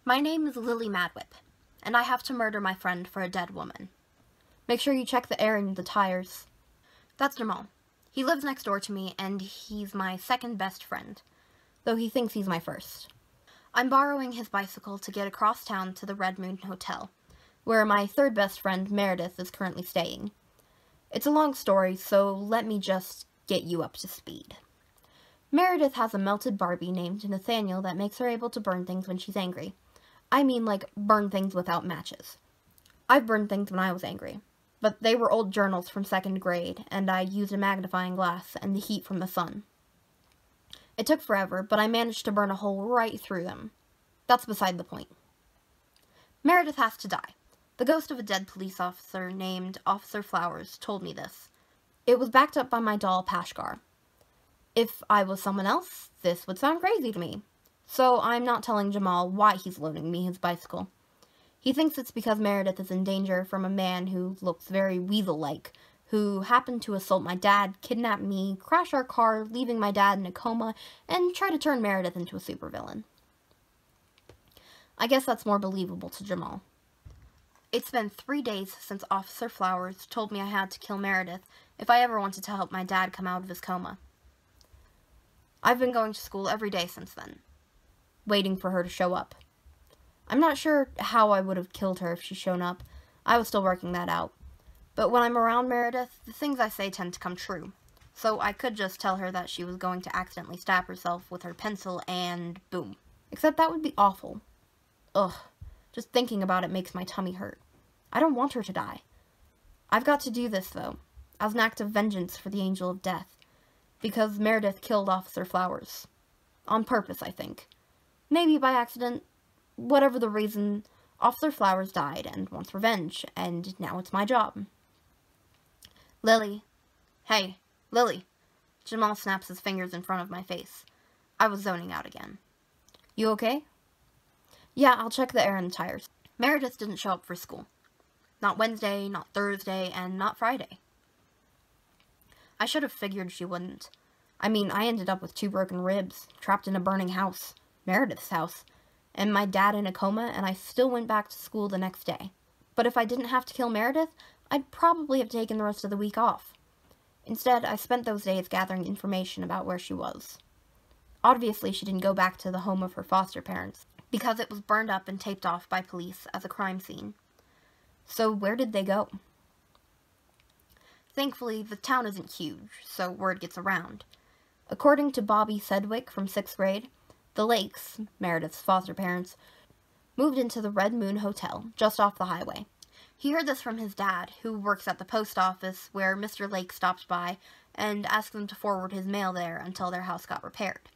My name is Lily Madwhip, and I have to murder my friend for a dead woman. Make sure you check the air and the tires. That's Jamal. He lives next door to me, and he's my second best friend, though he thinks he's my first. I'm borrowing his bicycle to get across town to the Red Moon Hotel, where my third best friend, Meredith, is currently staying. It's a long story, so let me just get you up to speed. Meredith has a melted Barbie named Nathaniel that makes her able to burn things when she's angry. I mean, like, burn things without matches. I've burned things when I was angry, but they were old journals from 2nd grade, and I used a magnifying glass and the heat from the sun. It took forever, but I managed to burn a hole right through them. That's beside the point. Meredith has to die. The ghost of a dead police officer named Officer Flowers told me this. It was backed up by my doll, Pashgar. If I was someone else, this would sound crazy to me. So I'm not telling Jamal why he's loaning me his bicycle. He thinks it's because Meredith is in danger from a man who looks very weasel-like, who happened to assault my dad, kidnap me, crash our car, leaving my dad in a coma, and try to turn Meredith into a supervillain. I guess that's more believable to Jamal. It's been 3 days since Officer Flowers told me I had to kill Meredith if I ever wanted to help my dad come out of his coma. I've been going to school every day since then, waiting for her to show up. I'm not sure how I would have killed her if she'd shown up. I was still working that out. But when I'm around Meredith, the things I say tend to come true. So I could just tell her that she was going to accidentally stab herself with her pencil and boom. Except that would be awful. Ugh. Just thinking about it makes my tummy hurt. I don't want her to die. I've got to do this, though, as an act of vengeance for the Angel of Death. Because Meredith killed Officer Flowers. On purpose, I think. Maybe by accident. Whatever the reason, Officer Flowers died and wants revenge, and now it's my job. Lily. Hey, Lily. Jamal snaps his fingers in front of my face. I was zoning out again. You okay? Yeah, I'll check the air and the tires. Meredith didn't show up for school. Not Wednesday, not Thursday, and not Friday. I should have figured she wouldn't. I mean, I ended up with 2 broken ribs, trapped in a burning house, Meredith's house, and my dad in a coma, and I still went back to school the next day. But if I didn't have to kill Meredith, I'd probably have taken the rest of the week off. Instead, I spent those days gathering information about where she was. Obviously, she didn't go back to the home of her foster parents, because it was burned up and taped off by police as a crime scene. So where did they go? Thankfully, the town isn't huge, so word gets around. According to Bobby Sedgwick from 6th grade, the Lakes, Meredith's foster parents, moved into the Red Moon Hotel, just off the highway. He heard this from his dad, who works at the post office, where Mr. Lake stopped by and asked them to forward his mail there until their house got repaired.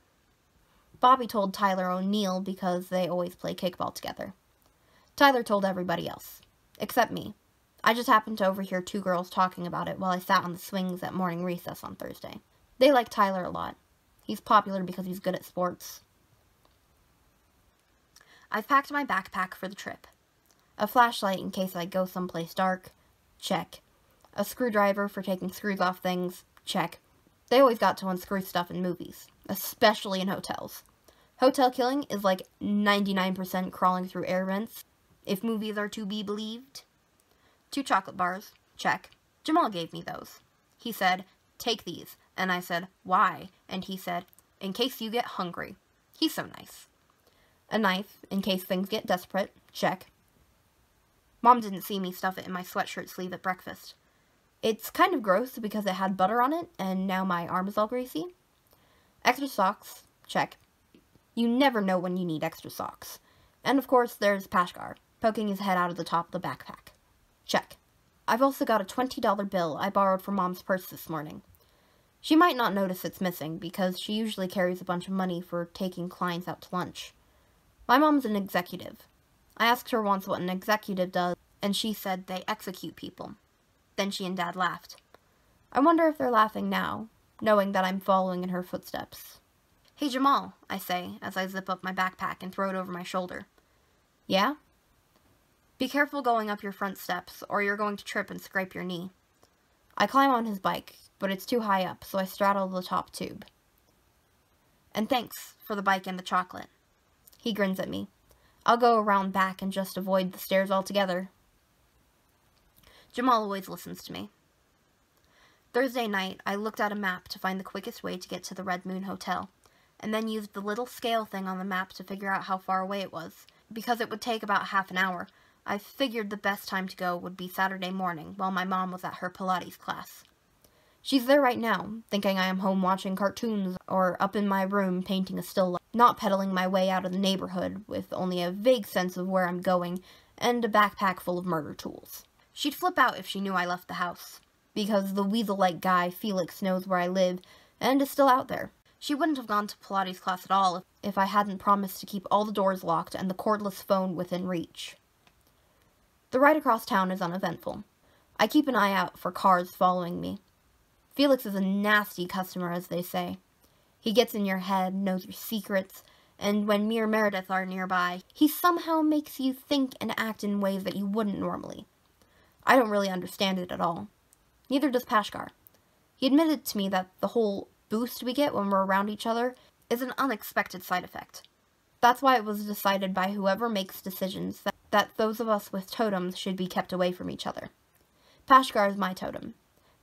Bobby told Tyler O'Neill because they always play kickball together. Tyler told everybody else, except me. I just happened to overhear 2 girls talking about it while I sat on the swings at morning recess on Thursday. They like Tyler a lot. He's popular because he's good at sports. I've packed my backpack for the trip. A flashlight in case I go someplace dark. Check. A screwdriver for taking screws off things. Check. They always got to unscrew stuff in movies, especially in hotels. Hotel killing is like 99% crawling through air vents, if movies are to be believed. 2 chocolate bars. Check. Jamal gave me those. He said, "Take these." And I said, "Why?" And he said, "In case you get hungry." He's so nice. A knife, in case things get desperate. Check. Mom didn't see me stuff it in my sweatshirt sleeve at breakfast. It's kind of gross because it had butter on it, and now my arm is all greasy. Extra socks. Check. You never know when you need extra socks. And of course, there's Pashgar, poking his head out of the top of the backpack. Check. I've also got a $20 bill I borrowed from Mom's purse this morning. She might not notice it's missing, because she usually carries a bunch of money for taking clients out to lunch. My mom's an executive. I asked her once what an executive does, and she said they execute people. Then she and Dad laughed. I wonder if they're laughing now, knowing that I'm following in her footsteps. "Hey, Jamal," I say, as I zip up my backpack and throw it over my shoulder. "Yeah?" "Be careful going up your front steps, or you're going to trip and scrape your knee." I climb on his bike, but it's too high up, so I straddle the top tube. "And thanks for the bike and the chocolate." He grins at me. I'll go around back and just avoid the stairs altogether. Jamal always listens to me. Thursday night, I looked at a map to find the quickest way to get to the Red Moon Hotel, and then used the little scale thing on the map to figure out how far away it was. Because it would take about half an hour, I figured the best time to go would be Saturday morning while my mom was at her Pilates class. She's there right now, thinking I am home watching cartoons or up in my room painting a still life, not pedaling my way out of the neighborhood with only a vague sense of where I'm going and a backpack full of murder tools. She'd flip out if she knew I left the house, because the weasel-like guy, Felix, knows where I live and is still out there. She wouldn't have gone to Pilates class at all if I hadn't promised to keep all the doors locked and the cordless phone within reach. The ride across town is uneventful. I keep an eye out for cars following me. Felix is a nasty customer, as they say. He gets in your head, knows your secrets, and when me or Meredith are nearby, he somehow makes you think and act in ways that you wouldn't normally. I don't really understand it at all. Neither does Pashkar. He admitted to me that the whole boost we get when we're around each other is an unexpected side effect. That's why it was decided by whoever makes decisions that those of us with totems should be kept away from each other. Pashkar is my totem.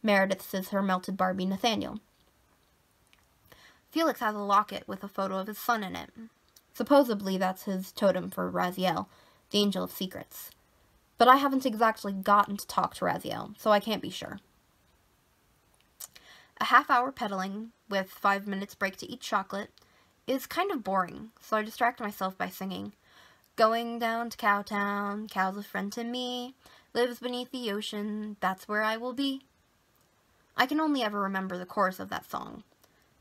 Meredith's is her melted Barbie Nathaniel. Felix has a locket with a photo of his son in it. Supposedly that's his totem for Raziel, the Angel of Secrets. But I haven't exactly gotten to talk to Raziel, so I can't be sure. A half-hour pedaling, with 5 minutes break to eat chocolate, is kind of boring, so I distract myself by singing, "Going down to Cowtown, cow's a friend to me, lives beneath the ocean, that's where I will be." I can only ever remember the chorus of that song.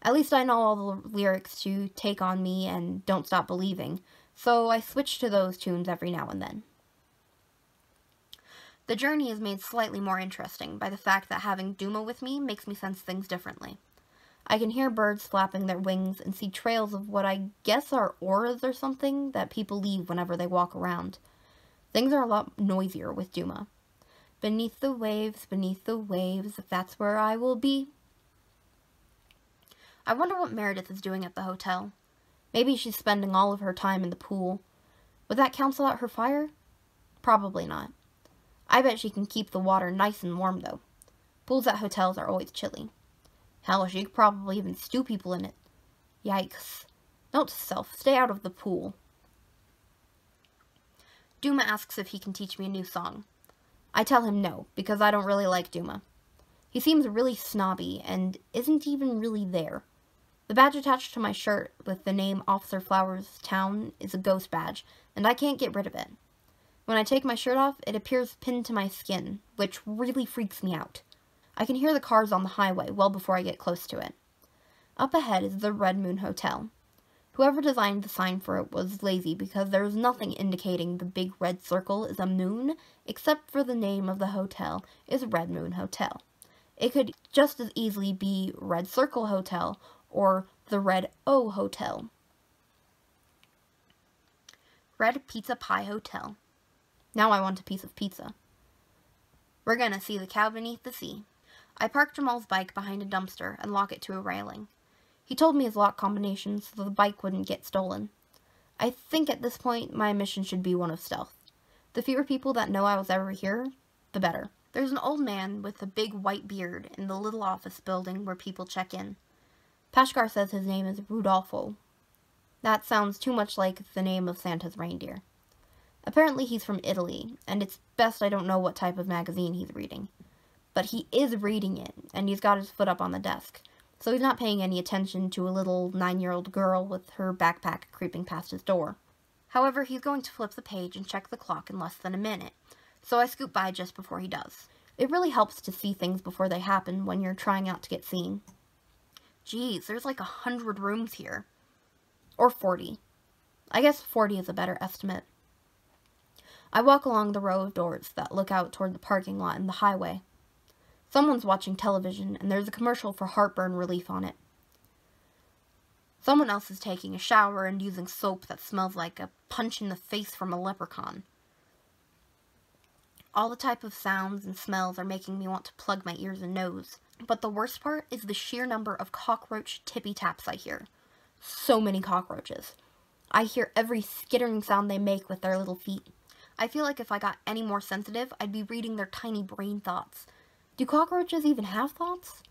At least I know all the lyrics to Take On Me and Don't Stop Believing, so I switch to those tunes every now and then. The journey is made slightly more interesting by the fact that having Duma with me makes me sense things differently. I can hear birds flapping their wings and see trails of what I guess are auras or something that people leave whenever they walk around. Things are a lot noisier with Duma. Beneath the waves, that's where I will be. I wonder what Meredith is doing at the hotel. Maybe she's spending all of her time in the pool. Would that cancel out her fire? Probably not. I bet she can keep the water nice and warm, though. Pools at hotels are always chilly. Hell, she could probably even stew people in it. Yikes. Note to self, stay out of the pool. Duma asks if he can teach me a new song. I tell him no, because I don't really like Duma. He seems really snobby, and isn't even really there. The badge attached to my shirt with the name Officer Flowers Town is a ghost badge, and I can't get rid of it. When I take my shirt off, it appears pinned to my skin, which really freaks me out. I can hear the cars on the highway well before I get close to it. Up ahead is the Red Moon Hotel. Whoever designed the sign for it was lazy because there is nothing indicating the big red circle is a moon, except for the name of the hotel is Red Moon Hotel. It could just as easily be Red Circle Hotel or the Red O Hotel. Red Pizza Pie Hotel. Now I want a piece of pizza. We're gonna see the cow beneath the sea. I park Jamal's bike behind a dumpster and lock it to a railing. He told me his lock combination so the bike wouldn't get stolen. I think at this point my mission should be one of stealth. The fewer people that know I was ever here, the better. There's an old man with a big white beard in the little office building where people check in. Pashkar says his name is Rudolfo. That sounds too much like the name of Santa's reindeer. Apparently he's from Italy, and it's best I don't know what type of magazine he's reading. But he is reading it, and he's got his foot up on the desk, so he's not paying any attention to a little 9-year-old girl with her backpack creeping past his door. However, he's going to flip the page and check the clock in less than a minute, so I scoot by just before he does. It really helps to see things before they happen when you're trying out to get seen. Geez, there's like 100 rooms here. Or 40. I guess 40 is a better estimate. I walk along the row of doors that look out toward the parking lot and the highway. Someone's watching television, and there's a commercial for heartburn relief on it. Someone else is taking a shower and using soap that smells like a punch in the face from a leprechaun. All the type of sounds and smells are making me want to plug my ears and nose. But the worst part is the sheer number of cockroach tippy-taps I hear. So many cockroaches. I hear every skittering sound they make with their little feet. I feel like if I got any more sensitive, I'd be reading their tiny brain thoughts. Do cockroaches even have thoughts?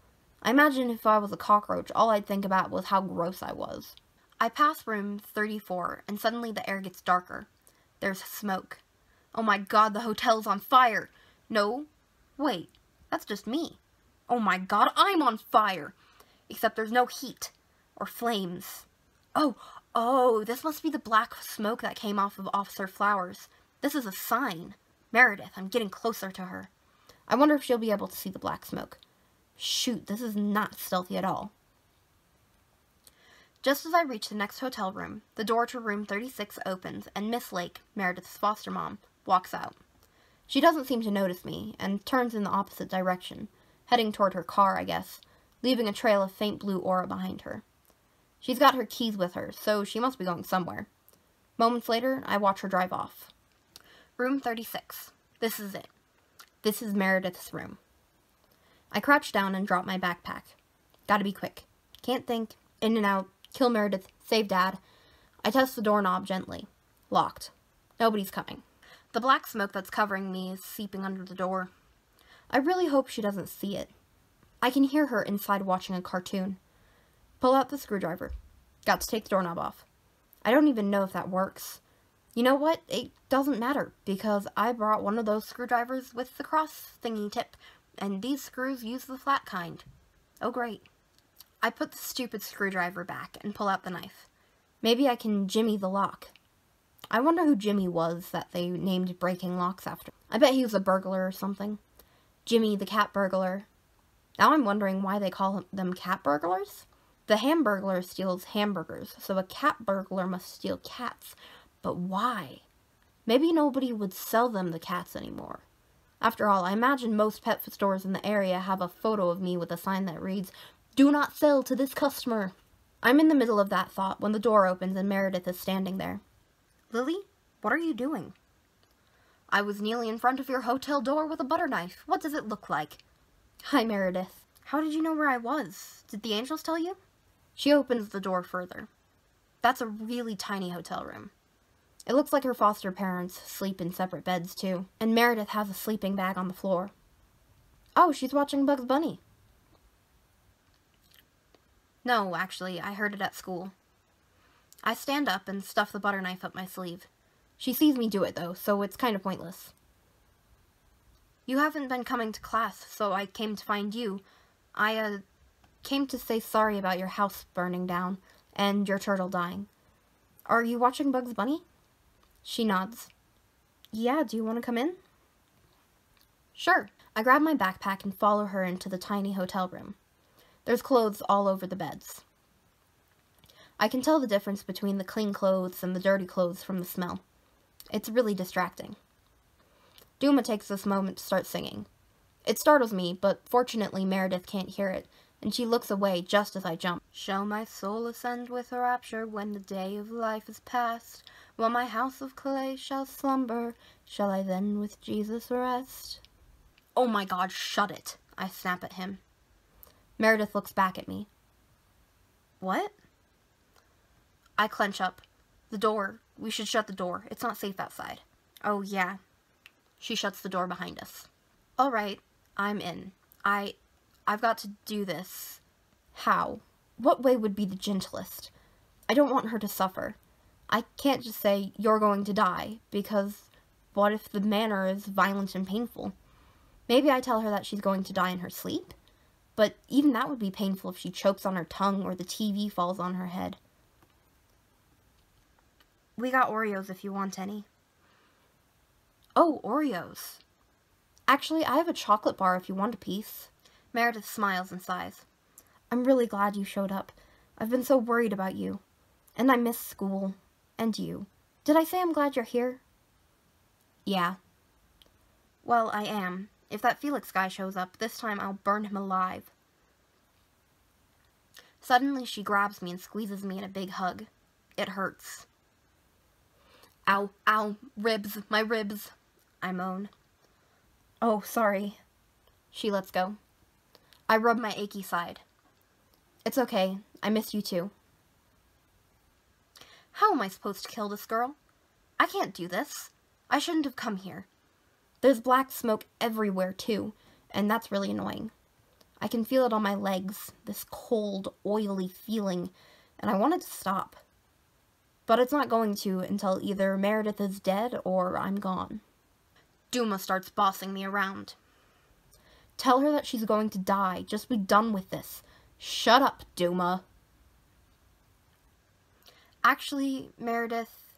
I imagine if I was a cockroach, all I'd think about was how gross I was. I pass room 34, and suddenly the air gets darker. There's smoke. Oh my god, the hotel's on fire! No, wait, that's just me. Oh my god, I'm on fire! Except there's no heat or flames. Oh, this must be the black smoke that came off of Officer Flowers. This is a sign. Meredith, I'm getting closer to her. I wonder if she'll be able to see the black smoke. Shoot, this is not stealthy at all. Just as I reach the next hotel room, the door to room 36 opens, and Miss Lake, Meredith's foster mom, walks out. She doesn't seem to notice me, and turns in the opposite direction, heading toward her car, I guess, leaving a trail of faint blue aura behind her. She's got her keys with her, so she must be going somewhere. Moments later, I watch her drive off. Room 36. This is it. This is Meredith's room. I crouch down and drop my backpack. Gotta be quick. Can't think. In and out. Kill Meredith. Save Dad. I test the doorknob gently. Locked. Nobody's coming. The black smoke that's covering me is seeping under the door. I really hope she doesn't see it. I can hear her inside watching a cartoon. Pull out the screwdriver. Got to take the doorknob off. I don't even know if that works. You know what? It doesn't matter, because I brought one of those screwdrivers with the cross thingy tip, and these screws use the flat kind. Oh, great. I put the stupid screwdriver back and pull out the knife. Maybe I can jimmy the lock. I wonder who Jimmy was that they named breaking locks after. I bet he was a burglar or something. Jimmy the cat burglar. Now I'm wondering why they call them cat burglars. The hamburglar steals hamburgers, so a cat burglar must steal cats. But why? Maybe nobody would sell them the cats anymore. After all, I imagine most pet stores in the area have a photo of me with a sign that reads, "Do not sell to this customer." I'm in the middle of that thought when the door opens and Meredith is standing there. Lily, what are you doing? I was kneeling in front of your hotel door with a butter knife. What does it look like? Hi, Meredith. How did you know where I was? Did the angels tell you? She opens the door further. That's a really tiny hotel room. It looks like her foster parents sleep in separate beds, too. And Meredith has a sleeping bag on the floor. Oh, she's watching Bugs Bunny. No, actually, I heard it at school. I stand up and stuff the butter knife up my sleeve. She sees me do it, though, so it's kind of pointless. You haven't been coming to class, so I came to find you. I came to say sorry about your house burning down and your turtle dying. Are you watching Bugs Bunny? She nods. Yeah, do you want to come in? Sure. I grab my backpack and follow her into the tiny hotel room. There's clothes all over the beds. I can tell the difference between the clean clothes and the dirty clothes from the smell. It's really distracting. Duma takes this moment to start singing. It startles me, but fortunately Meredith can't hear it, and she looks away just as I jump. Shall my soul ascend with a rapture when the day of life is past? While my house of clay shall slumber, shall I then with Jesus rest? Oh my god, shut it! I snap at him. Meredith looks back at me. What? I clench up. The door. We should shut the door. It's not safe outside. Oh, yeah. She shuts the door behind us. All right, I'm in. I've got to do this. How? What way would be the gentlest? I don't want her to suffer. I can't just say, you're going to die, because what if the manner is violent and painful? Maybe I tell her that she's going to die in her sleep? But even that would be painful if she chokes on her tongue or the TV falls on her head. We got Oreos if you want any. Oh, Oreos. Actually, I have a chocolate bar if you want a piece. Meredith smiles and sighs. I'm really glad you showed up. I've been so worried about you. And I miss school. And you. Did I say I'm glad you're here? Yeah. Well, I am. If that Felix guy shows up, this time I'll burn him alive. Suddenly she grabs me and squeezes me in a big hug. It hurts. Ow, ow, ribs, my ribs, I moan. Oh, sorry. She lets go. I rub my achy side. It's okay, I miss you too. How How am I supposed to kill this girl? I can't do this. I shouldn't have come here. There's black smoke everywhere, too, and that's really annoying. I can feel it on my legs, this cold, oily feeling, and I want it to stop. But it's not going to until either Meredith is dead or I'm gone. Duma starts bossing me around. Tell her that she's going to die. Just be done with this. Shut up, Duma. Actually, Meredith,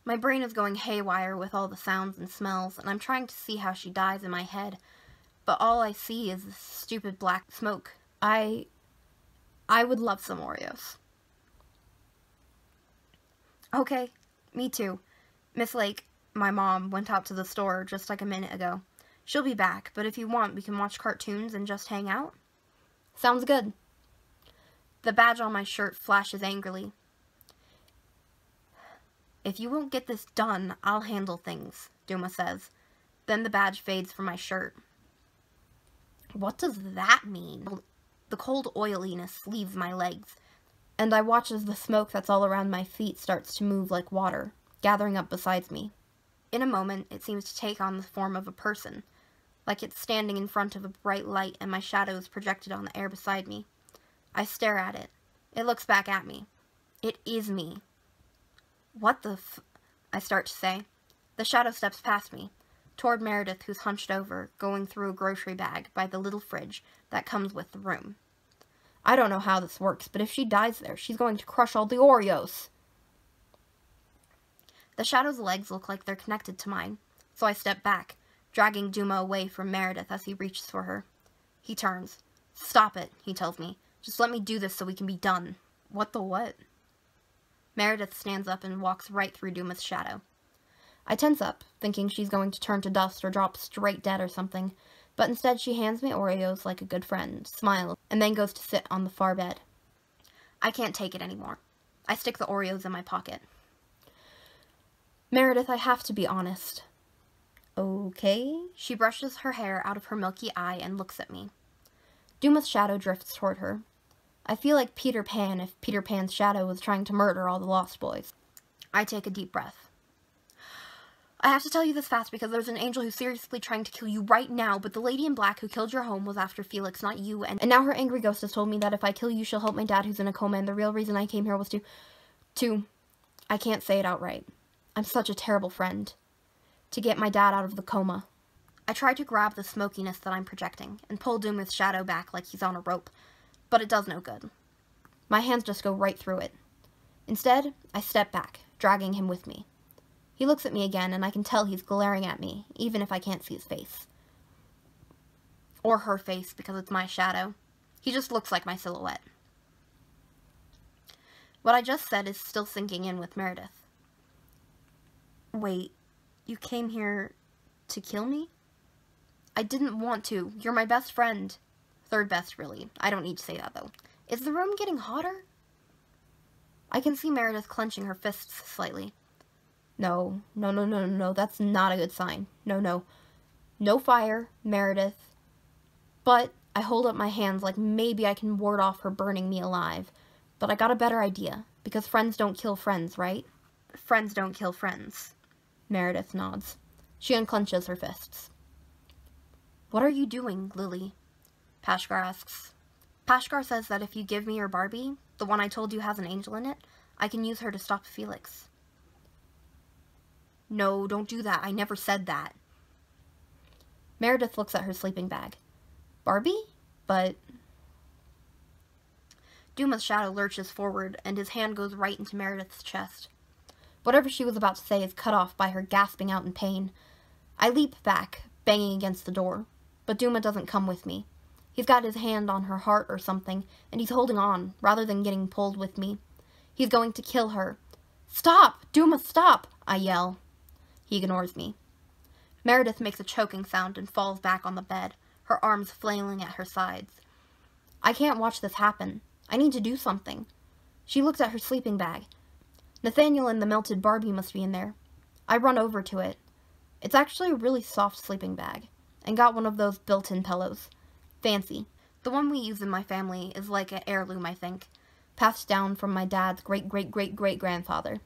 my brain is going haywire with all the sounds and smells, and I'm trying to see how she dies in my head, but all I see is this stupid black smoke. I would love some Oreos. Okay, me too. Miss Lake, my mom, went out to the store just like a minute ago. She'll be back, but if you want, we can watch cartoons and just hang out. Sounds good. The badge on my shirt flashes angrily. If you won't get this done, I'll handle things, Duma says. Then the badge fades from my shirt. What does that mean? The cold oiliness leaves my legs, and I watch as the smoke that's all around my feet starts to move like water, gathering up beside me. In a moment, it seems to take on the form of a person, like it's standing in front of a bright light and my shadow is projected on the air beside me. I stare at it. It looks back at me. It is me. What the I start to say. The shadow steps past me, toward Meredith, who's hunched over, going through a grocery bag by the little fridge that comes with the room. I don't know how this works, but if she dies there, she's going to crush all the Oreos. The shadow's legs look like they're connected to mine, so I step back, dragging Duma away from Meredith as he reaches for her. He turns. Stop it, he tells me. Just let me do this so we can be done. What the what? Meredith stands up and walks right through Duma's shadow. I tense up, thinking she's going to turn to dust or drop straight dead or something, but instead she hands me Oreos like a good friend, smiles, and then goes to sit on the far bed. I can't take it anymore. I stick the Oreos in my pocket. Meredith, I have to be honest. Okay? She brushes her hair out of her milky eye and looks at me. Duma's shadow drifts toward her. I feel like Peter Pan if Peter Pan's shadow was trying to murder all the Lost Boys. I take a deep breath. I have to tell you this fast because there's an angel who's seriously trying to kill you right now, but the lady in black who killed your home was after Felix, not you, and now her angry ghost has told me that if I kill you, she'll help my dad who's in a coma, and the real reason I came here was I can't say it outright. I'm such a terrible friend. To get my dad out of the coma. I try to grab the smokiness that I'm projecting, and pull Duma's shadow back like he's on a rope, but it does no good. My hands just go right through it. Instead, I step back, dragging him with me. He looks at me again, and I can tell he's glaring at me, even if I can't see his face. Or her face, because it's my shadow. He just looks like my silhouette. What I just said is still sinking in with Meredith. Wait, you came here to kill me? I didn't want to. You're my best friend. Third best, really. I don't need to say that, though. Is the room getting hotter? I can see Meredith clenching her fists slightly. No, that's not a good sign. No. No fire, Meredith. But I hold up my hands like maybe I can ward off her burning me alive. But I got a better idea, because friends don't kill friends, right? Friends don't kill friends. Meredith nods. She unclenches her fists. What are you doing, Lily? Pashkar asks. Pashkar says that if you give me your Barbie, the one I told you has an angel in it, I can use her to stop Felix. No, don't do that. I never said that. Meredith looks at her sleeping bag. Barbie? But... Duma's shadow lurches forward, and his hand goes right into Meredith's chest. Whatever she was about to say is cut off by her gasping out in pain. I leap back, banging against the door, but Duma doesn't come with me. He's got his hand on her heart or something, and he's holding on, rather than getting pulled with me. He's going to kill her. Stop! Duma, stop! I yell. He ignores me. Meredith makes a choking sound and falls back on the bed, her arms flailing at her sides. I can't watch this happen. I need to do something. She looks at her sleeping bag. Nathaniel and the melted Barbie must be in there. I run over to it. It's actually a really soft sleeping bag, and got one of those built-in pillows. Fancy. The one we use in my family is like an heirloom, I think, passed down from my dad's great-great-great-great-grandfather.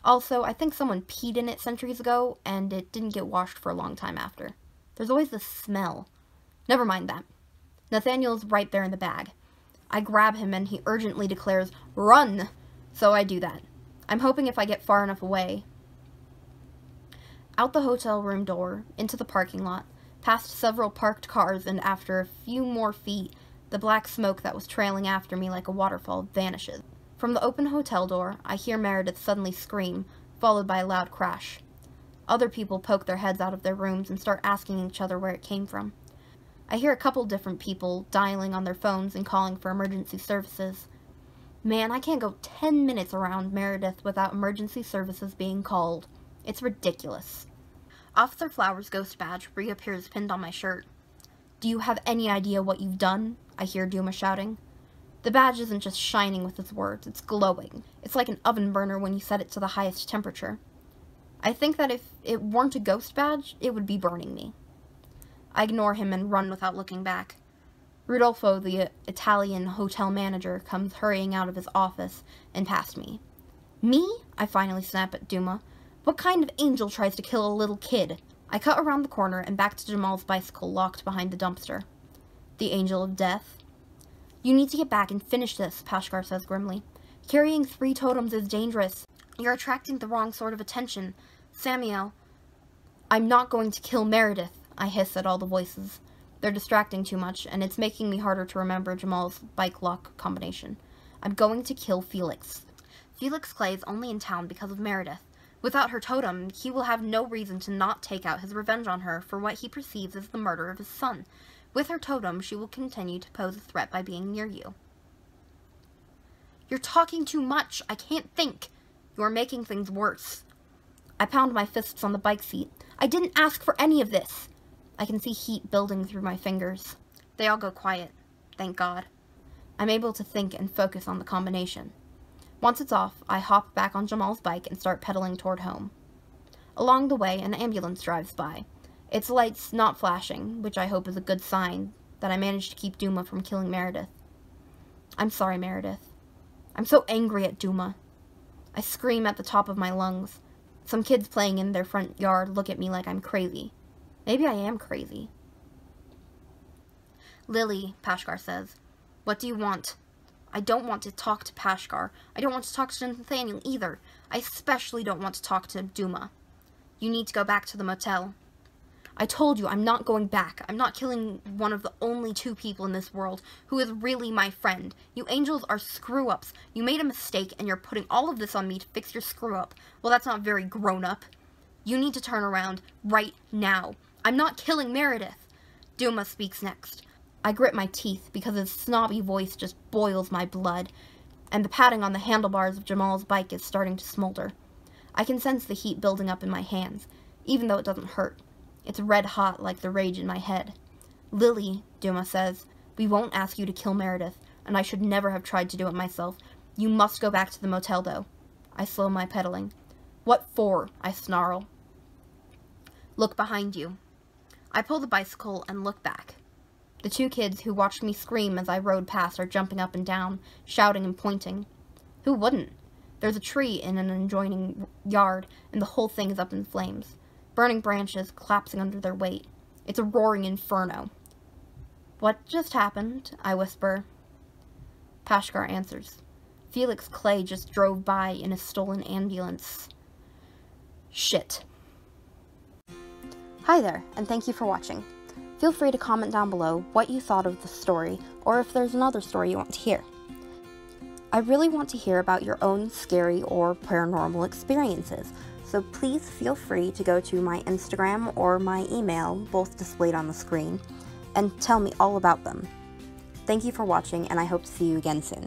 Also, I think someone peed in it centuries ago, and it didn't get washed for a long time after. There's always this smell. Never mind that. Nathaniel's right there in the bag. I grab him and he urgently declares, "Run!" So I do that. I'm hoping if I get far enough away. Out the hotel room door, into the parking lot, past several parked cars, and after a few more feet, the black smoke that was trailing after me like a waterfall vanishes. From the open hotel door, I hear Meredith suddenly scream, followed by a loud crash. Other people poke their heads out of their rooms and start asking each other where it came from. I hear a couple different people dialing on their phones and calling for emergency services. Man, I can't go 10 minutes around Meredith without emergency services being called. It's ridiculous. Officer Flowers' ghost badge reappears pinned on my shirt. "Do you have any idea what you've done?" I hear Duma shouting. The badge isn't just shining with its words, it's glowing. It's like an oven burner when you set it to the highest temperature. I think that if it weren't a ghost badge, it would be burning me. I ignore him and run without looking back. Rudolfo, the Italian hotel manager, comes hurrying out of his office and past me. "Me?" I finally snap at Duma. "What kind of angel tries to kill a little kid?" I cut around the corner and back to Jamal's bicycle locked behind the dumpster. "The angel of death?" "You need to get back and finish this," Pashkar says grimly. "Carrying 3 totems is dangerous. You're attracting the wrong sort of attention. Samuel." "I'm not going to kill Meredith," I hiss at all the voices. They're distracting too much, and it's making me harder to remember Jamal's bike lock combination. "I'm going to kill Felix." Felix Clay is only in town because of Meredith. Without her totem, he will have no reason to not take out his revenge on her for what he perceives as the murder of his son. With her totem, she will continue to pose a threat by being near you. "You're talking too much. I can't think. You are making things worse." I pound my fists on the bike seat. "I didn't ask for any of this." I can see heat building through my fingers. They all go quiet. Thank God. I'm able to think and focus on the combination. Once it's off, I hop back on Jamal's bike and start pedaling toward home. Along the way, an ambulance drives by. Its lights not flashing, which I hope is a good sign that I managed to keep Duma from killing Meredith. I'm sorry, Meredith. I'm so angry at Duma. I scream at the top of my lungs. Some kids playing in their front yard look at me like I'm crazy. Maybe I am crazy. "Lily," Pashkar says, "what do you want?" I don't want to talk to Pashkar. I don't want to talk to Nathaniel either. I especially don't want to talk to Duma. "You need to go back to the motel." "I told you I'm not going back. I'm not killing one of the only 2 people in this world who is really my friend. You angels are screw-ups. You made a mistake and you're putting all of this on me to fix your screw-up. Well, that's not very grown-up. You need to turn around right now. I'm not killing Meredith." Duma speaks next. I grit my teeth because his snobby voice just boils my blood, and the padding on the handlebars of Jamal's bike is starting to smolder. I can sense the heat building up in my hands, even though it doesn't hurt. It's red hot like the rage in my head. "Lily," Duma says, "we won't ask you to kill Meredith, and I should never have tried to do it myself. You must go back to the motel, though." I slow my pedaling. "What for?" I snarl. "Look behind you." I pull the bicycle and look back. The 2 kids who watched me scream as I rode past are jumping up and down, shouting and pointing. Who wouldn't? There's a tree in an adjoining yard, and the whole thing is up in flames. Burning branches collapsing under their weight. It's a roaring inferno. "What just happened?" I whisper. Pashkar answers. "Felix Clay just drove by in a stolen ambulance." Shit. Hi there, and thank you for watching. Feel free to comment down below what you thought of the story, or if there's another story you want to hear. I really want to hear about your own scary or paranormal experiences, so please feel free to go to my Instagram or my email, both displayed on the screen, and tell me all about them. Thank you for watching, and I hope to see you again soon.